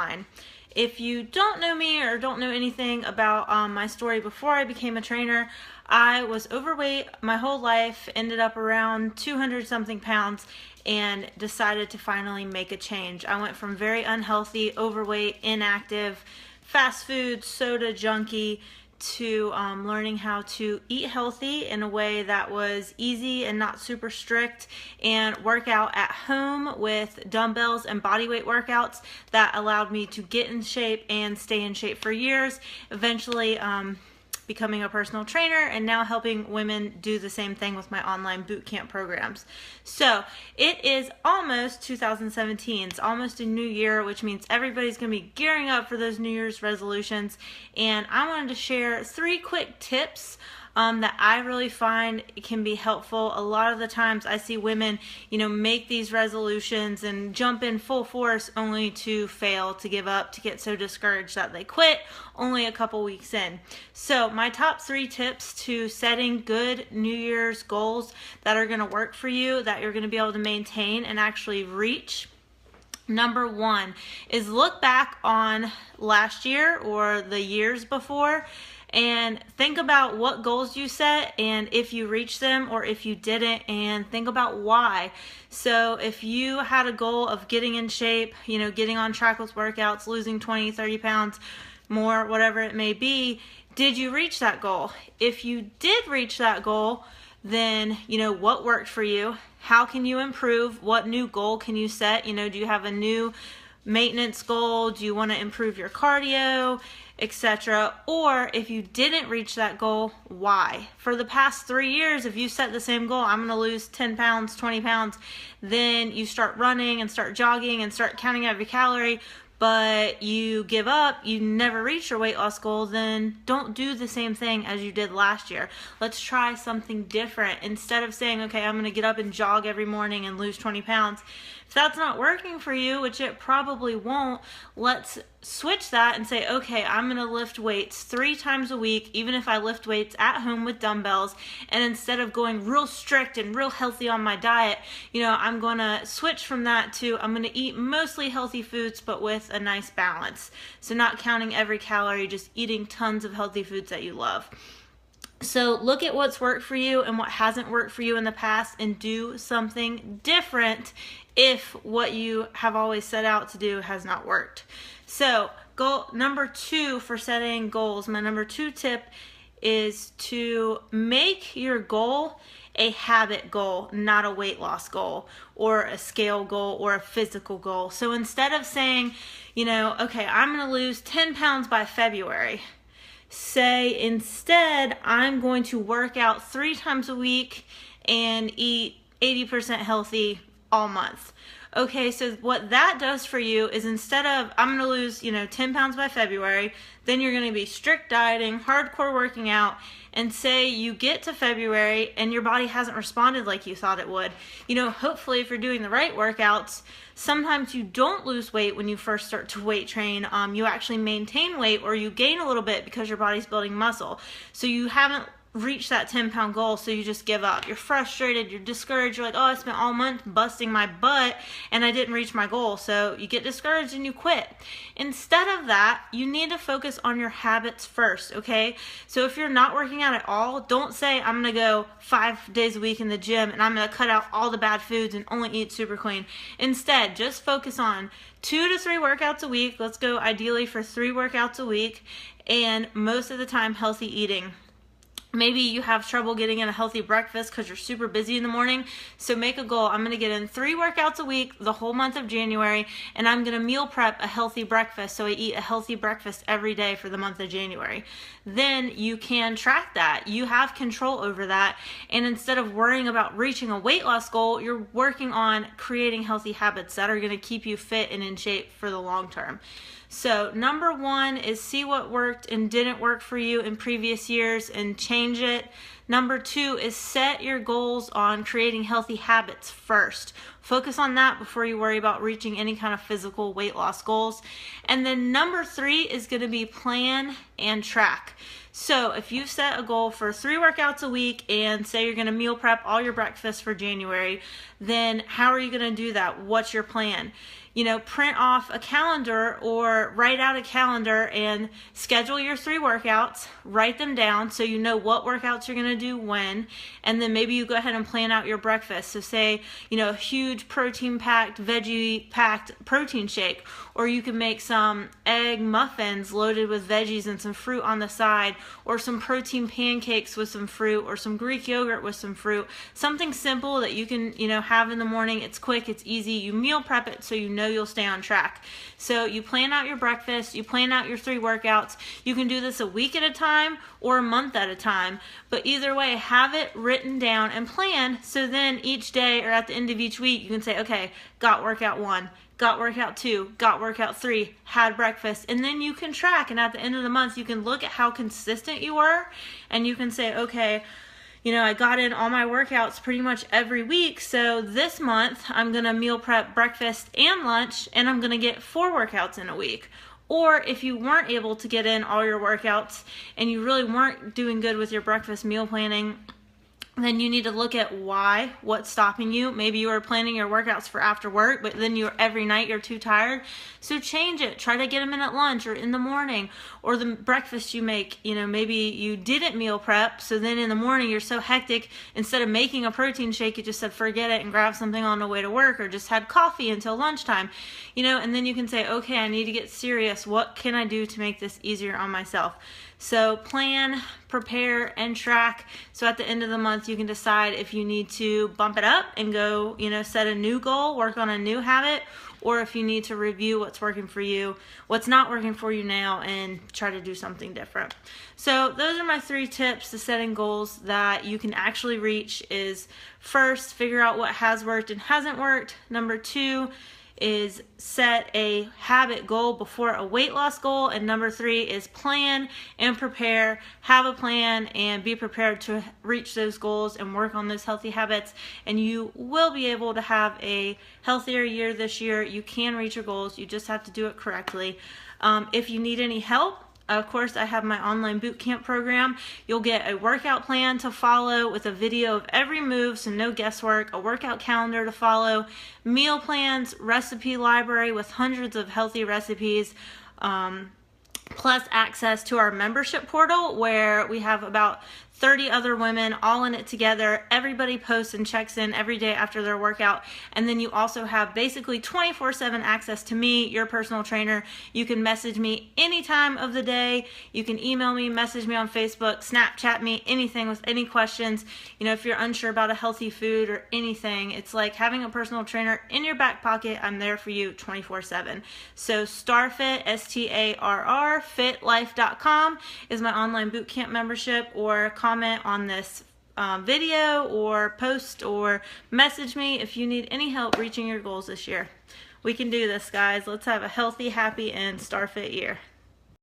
outline. If you don't know me or don't know anything about my story before I became a trainer, I was overweight my whole life, ended up around 200 something pounds, and decided to finally make a change. I went from very unhealthy, overweight, inactive, fast food, soda junkie, to learning how to eat healthy in a way that was easy and not super strict, and work out at home with dumbbells and body weight workouts that allowed me to get in shape and stay in shape for years, eventually becoming a personal trainer and now helping women do the same thing with my online boot camp programs. So it is almost 2017. It's almost a new year, which means everybody's going to be gearing up for those New Year's resolutions. And I wanted to share 3 quick tips that I really find can be helpful. A lot of the times I see women, make these resolutions and jump in full force only to fail, to give up, to get so discouraged that they quit only a couple weeks in. So my top 3 tips to setting good New Year's goals that are going to work for you, that you're going to be able to maintain and actually reach. Number 1 is look back on last year or the years before and think about what goals you set and if you reached them or if you didn't, and think about why. So if you had a goal of getting in shape, getting on track with workouts, losing 20, 30 pounds more, whatever it may be, did you reach that goal? If you did reach that goal, then what worked for you? How can you improve? What new goal can you set? Do you have a new maintenance goal? Do you want to improve your cardio, etc.? Or if you didn't reach that goal, why? For the past 3 years, if you set the same goal, I'm going to lose 10 pounds, 20 pounds, then you start running and start jogging and start counting every calorie, but you give up, you never reach your weight loss goal, then don't do the same thing as you did last year. Let's try something different. Instead of saying, okay, I'm going to get up and jog every morning and lose 20 pounds. If that's not working for you, which it probably won't, let's switch that and say, okay, I'm going to lift weights 3 times a week, even if I lift weights at home with dumbbells. And instead of going real strict and real healthy on my diet, I'm going to switch from that to I'm going to eat mostly healthy foods, but with a nice balance. So not counting every calorie, just eating tons of healthy foods that you love. So look at what's worked for you and what hasn't worked for you in the past, and do something different if what you have always set out to do has not worked. So goal number 2 for setting goals, my number 2 tip is to make your goal a habit goal, not a weight loss goal or a scale goal or a physical goal. So instead of saying, okay, I'm going to lose 10 pounds by February, say instead, I'm going to work out 3 times a week and eat 80% healthy all month. Okay, so what that does for you is, instead of I'm going to lose, 10 pounds by February, then you're going to be strict dieting, hardcore working out, and say you get to February and your body hasn't responded like you thought it would. Hopefully if you're doing the right workouts, sometimes you don't lose weight when you first start to weight train. You actually maintain weight, or you gain a little bit because your body's building muscle. So you haven't reach that 10-pound goal, so you just give up. You're frustrated, you're discouraged, you're like, oh, I spent all month busting my butt and I didn't reach my goal. So you get discouraged and you quit. Instead of that, you need to focus on your habits first, okay? So if you're not working out at all, don't say, I'm going to go 5 days a week in the gym and I'm going to cut out all the bad foods and only eat super clean. Instead, just focus on 2 to 3 workouts a week. Let's go ideally for 3 workouts a week, and most of the time healthy eating. Maybe you have trouble getting in a healthy breakfast because you're super busy in the morning. So make a goal. I'm going to get in 3 workouts a week the whole month of January, and I'm going to meal prep a healthy breakfast. So I eat a healthy breakfast every day for the month of January. Then you can track that. You have control over that. And instead of worrying about reaching a weight loss goal, you're working on creating healthy habits that are going to keep you fit and in shape for the long term. So number 1 is see what worked and didn't work for you in previous years and change it. Number 2 is set your goals on creating healthy habits first. Focus on that before you worry about reaching any kind of physical weight loss goals. And then number 3 is going to be plan and track. So if you set a goal for 3 workouts a week and say you're going to meal prep all your breakfast for January, then how are you going to do that? What's your plan? print off a calendar or write out a calendar and schedule your 3 workouts, write them down so you know what workouts you're going to do when, and then maybe you go ahead and plan out your breakfast. So say, a huge protein-packed, veggie-packed protein shake, or you can make some egg muffins loaded with veggies and some fruit on the side, or some protein pancakes with some fruit, or some Greek yogurt with some fruit. Something simple that you can, have in the morning. It's quick, it's easy. You meal prep it so you know you'll stay on track. So you plan out your breakfast, you plan out your 3 workouts. You can do this a week at a time or a month at a time, but either way, have it written down and plan, so then each day or at the end of each week you can say, okay, got workout 1, got workout 2, got workout 3, had breakfast, and then you can track, and at the end of the month you can look at how consistent you were, and you can say, okay, I got in all my workouts pretty much every week, so this month I'm going to meal prep breakfast and lunch, and I'm going to get 4 workouts in a week. Or if you weren't able to get in all your workouts and you really weren't doing good with your breakfast meal planning, then you need to look at what's stopping you. Maybe you were planning your workouts for after work, but then every night you're too tired. So change it. Try to get them in at lunch or in the morning, or the breakfast you make. Maybe you didn't meal prep, so then in the morning you're so hectic, instead of making a protein shake, you just said forget it and grab something on the way to work, or just had coffee until lunchtime. And then you can say, okay, I need to get serious. What can I do to make this easier on myself? So plan, prepare, and track. So at the end of the month, you can decide if you need to bump it up and go, set a new goal, work on a new habit, or if you need to review what's working for you, what's not working for you now, and try to do something different. So those are my 3 tips to setting goals that you can actually reach. Is first, figure out what has worked and hasn't worked. Number 2 is set a habit goal before a weight loss goal. And number 3 is plan and prepare, have a plan and be prepared to reach those goals and work on those healthy habits. And you will be able to have a healthier year this year. You can reach your goals. You just have to do it correctly. If you need any help, of course, I have my online boot camp program. You'll get a workout plan to follow with a video of every move, so no guesswork, a workout calendar to follow, meal plans, recipe library with hundreds of healthy recipes, plus access to our membership portal where we have about 30 other women all in it together. Everybody posts and checks in every day after their workout. And then you also have basically 24/7 access to me, your personal trainer. You can message me any time of the day. You can email me, message me on Facebook, Snapchat me, anything with any questions. If you're unsure about a healthy food or anything, it's like having a personal trainer in your back pocket. I'm there for you 24/7. So StarFit, STARR, fitlife.com is my online boot camp membership, or comment on this video or post or message me if you need any help reaching your goals this year. We can do this, guys. Let's have a healthy, happy, and StarFit year.